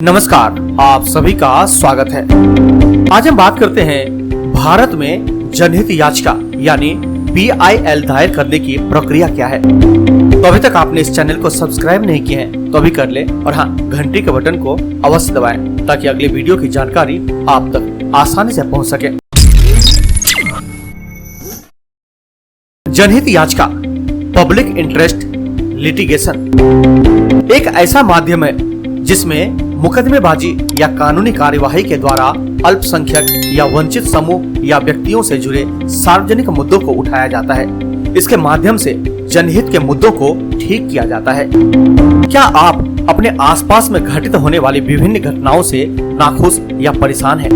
नमस्कार, आप सभी का स्वागत है। आज हम बात करते हैं भारत में जनहित याचिका यानी PIL दायर करने की प्रक्रिया क्या है। तो अभी तक आपने इस चैनल को सब्सक्राइब नहीं किया है तो अभी कर ले और हाँ, घंटी के बटन को अवश्य दबाएं ताकि अगले वीडियो की जानकारी आप तक आसानी से पहुंच सके। जनहित याचिका पब्लिक इंटरेस्ट लिटिगेशन एक ऐसा माध्यम है जिसमें मुकदमेबाजी या कानूनी कार्यवाही के द्वारा अल्पसंख्यक या वंचित समूह या व्यक्तियों से जुड़े सार्वजनिक मुद्दों को उठाया जाता है। इसके माध्यम से जनहित के मुद्दों को ठीक किया जाता है। क्या आप अपने आसपास में घटित होने वाली विभिन्न घटनाओं से नाखुश या परेशान हैं?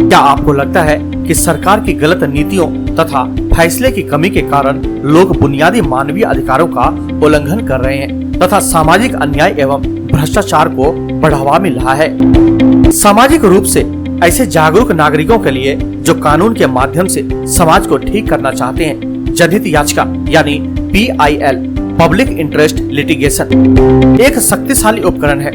क्या आपको लगता है कि सरकार की गलत नीतियों तथा फैसले की कमी के कारण लोग बुनियादी मानवीय अधिकारों का उल्लंघन कर रहे हैं तथा सामाजिक अन्याय एवं भ्रष्टाचार को बढ़ावा मिल रहा है? सामाजिक रूप से ऐसे जागरूक नागरिकों के लिए जो कानून के माध्यम से समाज को ठीक करना चाहते हैं, जनहित याचिका यानी PIL पब्लिक इंटरेस्ट लिटिगेशन एक शक्तिशाली उपकरण है।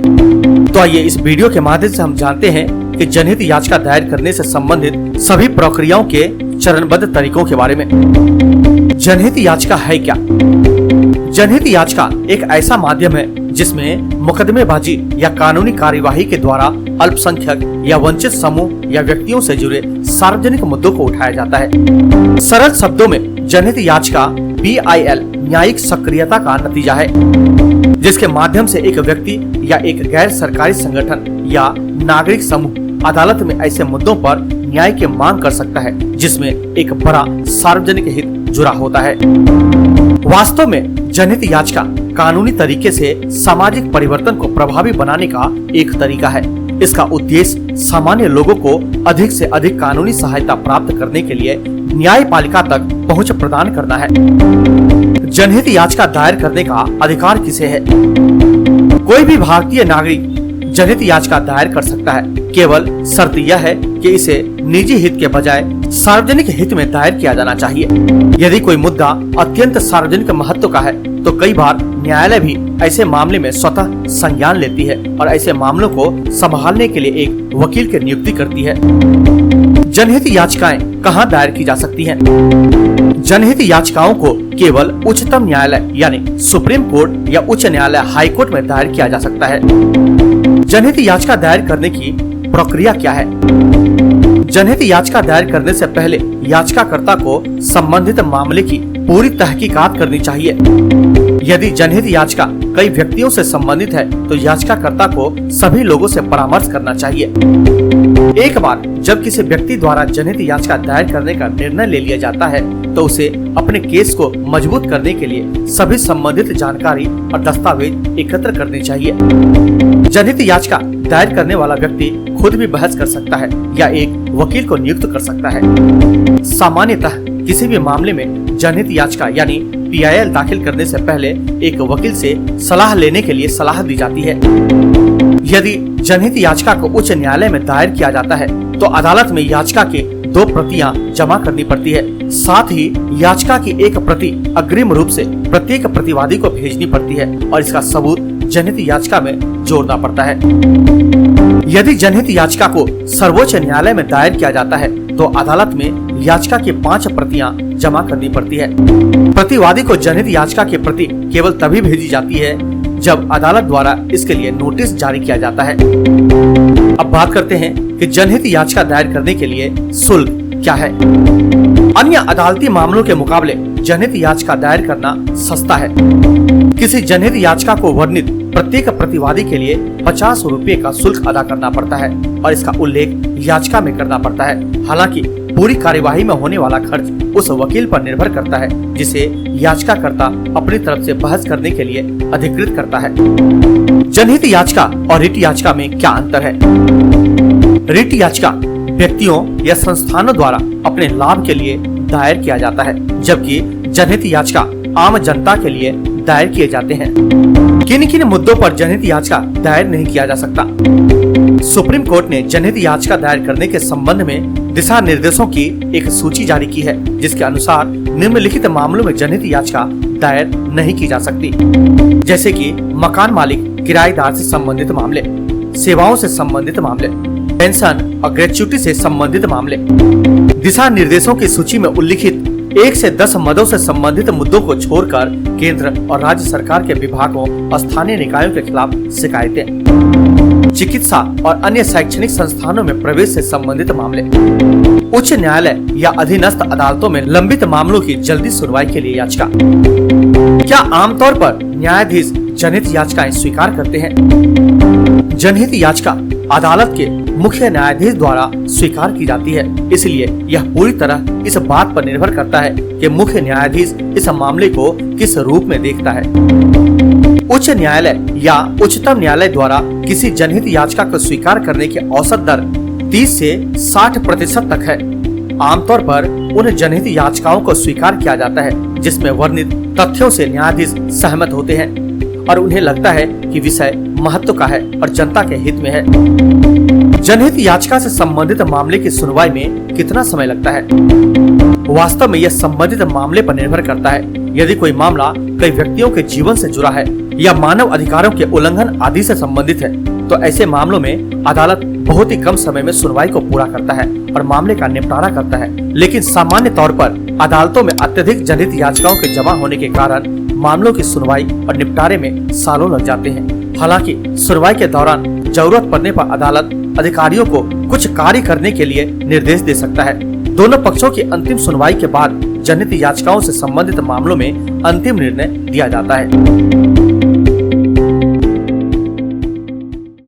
तो आइए इस वीडियो के माध्यम से हम जानते हैं कि जनहित याचिका दायर करने से संबंधित सभी प्रक्रियाओं के चरणबद्ध तरीकों के बारे में। जनहित याचिका है क्या? जनहित याचिका एक ऐसा माध्यम है जिसमें मुकदमेबाजी या कानूनी कार्यवाही के द्वारा अल्पसंख्यक या वंचित समूह या व्यक्तियों से जुड़े सार्वजनिक मुद्दों को उठाया जाता है। सरल शब्दों में जनहित याचिका PIL न्यायिक सक्रियता का नतीजा है, जिसके माध्यम से एक व्यक्ति या एक गैर सरकारी संगठन या नागरिक समूह अदालत में ऐसे मुद्दों पर न्याय की मांग कर सकता है जिसमें एक बड़ा सार्वजनिक हित जुड़ा होता है। वास्तव में जनहित याचिका कानूनी तरीके से सामाजिक परिवर्तन को प्रभावी बनाने का एक तरीका है। इसका उद्देश्य सामान्य लोगों को अधिक से अधिक कानूनी सहायता प्राप्त करने के लिए न्यायपालिका तक पहुंच प्रदान करना है। जनहित याचिका दायर करने का अधिकार किसे है? कोई भी भारतीय नागरिक जनहित याचिका दायर कर सकता है। केवल शर्त यह है कि इसे निजी हित के बजाय सार्वजनिक हित में दायर किया जाना चाहिए। यदि कोई मुद्दा अत्यंत सार्वजनिक महत्व का है तो कई बार न्यायालय भी ऐसे मामले में स्वतः संज्ञान लेती है और ऐसे मामलों को संभालने के लिए एक वकील की नियुक्ति करती है। जनहित याचिकाएं कहां दायर की जा सकती हैं? जनहित याचिकाओं को केवल उच्चतम न्यायालय यानी सुप्रीम कोर्ट या उच्च न्यायालय हाई कोर्ट में दायर किया जा सकता है। जनहित याचिका दायर करने की प्रक्रिया क्या है? जनहित याचिका दायर करने से पहले याचिकाकर्ता को संबंधित मामले की पूरी तहकीकात करनी चाहिए। यदि जनहित याचिका कई व्यक्तियों से संबंधित है तो याचिकाकर्ता को सभी लोगों से परामर्श करना चाहिए। एक बार जब किसी व्यक्ति द्वारा जनहित याचिका दायर करने का निर्णय ले लिया जाता है तो उसे अपने केस को मजबूत करने के लिए सभी संबंधित जानकारी और दस्तावेज एकत्र करने चाहिए। जनहित याचिका दायर करने वाला व्यक्ति खुद भी बहस कर सकता है या एक वकील को नियुक्त कर सकता है। सामान्यतः किसी भी मामले में जनहित याचिका यानी PIL दाखिल करने से पहले एक वकील से सलाह लेने के लिए सलाह दी जाती है। यदि जनहित याचिका को उच्च न्यायालय में दायर किया जाता है तो अदालत में याचिका की 2 प्रतियां जमा करनी पड़ती है। साथ ही याचिका की एक प्रति अग्रिम रूप से प्रत्येक प्रतिवादी को भेजनी पड़ती है और इसका सबूत जनहित याचिका में जोड़ना पड़ता है। यदि जनहित याचिका को सर्वोच्च न्यायालय में दायर किया जाता है तो अदालत में याचिका की 5 प्रतियां जमा करनी पड़ती है। प्रतिवादी को जनहित याचिका की प्रति केवल तभी भेजी जाती है जब अदालत द्वारा इसके लिए नोटिस जारी किया जाता है। अब बात करते हैं कि जनहित याचिका दायर करने के लिए शुल्क क्या है। अन्य अदालती मामलों के मुकाबले जनहित याचिका दायर करना सस्ता है। किसी जनहित याचिका को वर्णित प्रत्येक प्रतिवादी के लिए 50 रुपए का शुल्क अदा करना पड़ता है और इसका उल्लेख याचिका में करना पड़ता है। हालांकि पूरी कार्यवाही में होने वाला खर्च उस वकील पर निर्भर करता है जिसे याचिकाकर्ता अपनी तरफ से बहस करने के लिए अधिकृत करता है। जनहित याचिका और रिट याचिका में क्या अंतर है? रिट याचिका व्यक्तियों या संस्थानों द्वारा अपने लाभ के लिए दायर किया जाता है, जबकि जनहित याचिका आम जनता के लिए दायर किए जाते हैं। किन किन मुद्दों पर जनहित याचिका दायर नहीं किया जा सकता? सुप्रीम कोर्ट ने जनहित याचिका दायर करने के संबंध में दिशा निर्देशों की एक सूची जारी की है, जिसके अनुसार निम्नलिखित मामलों में जनहित याचिका दायर नहीं की जा सकती, जैसे कि मकान मालिक किराएदार से संबंधित मामले, सेवाओं से संबंधित मामले, पेंशन और ग्रेच्युटी से संबंधित मामले। दिशा निर्देशों की सूची में उल्लिखित 1 से 10 मदों से संबंधित मुद्दों को छोड़कर केंद्र और राज्य सरकार के विभागों और स्थानीय निकायों के खिलाफ शिकायतें। चिकित्सा और अन्य शैक्षणिक संस्थानों में प्रवेश से संबंधित मामले। उच्च न्यायालय या अधीनस्थ अदालतों में लंबित मामलों की जल्दी सुनवाई के लिए याचिका। क्या आमतौर पर न्यायाधीश जनहित याचिकाएं स्वीकार करते हैं? जनहित याचिका अदालत के मुख्य न्यायाधीश द्वारा स्वीकार की जाती है, इसलिए यह पूरी तरह इस बात पर निर्भर करता है कि मुख्य न्यायाधीश इस मामले को किस रूप में देखता है। उच्च न्यायालय या उच्चतम न्यायालय द्वारा किसी जनहित याचिका को स्वीकार करने की औसत दर 30 से 60% तक है। आमतौर पर उन जनहित याचिकाओं को स्वीकार किया जाता है जिसमें वर्णित तथ्यों से न्यायाधीश सहमत होते हैं और उन्हें लगता है कि विषय महत्व का है और जनता के हित में है। जनहित याचिका से संबंधित मामले की सुनवाई में कितना समय लगता है? वास्तव में यह संबंधित मामले पर निर्भर करता है। यदि कोई मामला कई व्यक्तियों के जीवन से जुड़ा है या मानव अधिकारों के उल्लंघन आदि से संबंधित है, तो ऐसे मामलों में अदालत बहुत ही कम समय में सुनवाई को पूरा करता है और मामले का निपटारा करता है। लेकिन सामान्य तौर पर अदालतों में अत्यधिक जनहित याचिकाओं के जमा होने के कारण मामलों की सुनवाई और निपटारे में सालों लग जाते हैं। हालांकि सुनवाई के दौरान जरूरत पड़ने पर अदालत अधिकारियों को कुछ कार्य करने के लिए निर्देश दे सकता है। दोनों पक्षों की अंतिम सुनवाई के बाद जनहित याचिकाओं से संबंधित मामलों में अंतिम निर्णय दिया जाता है।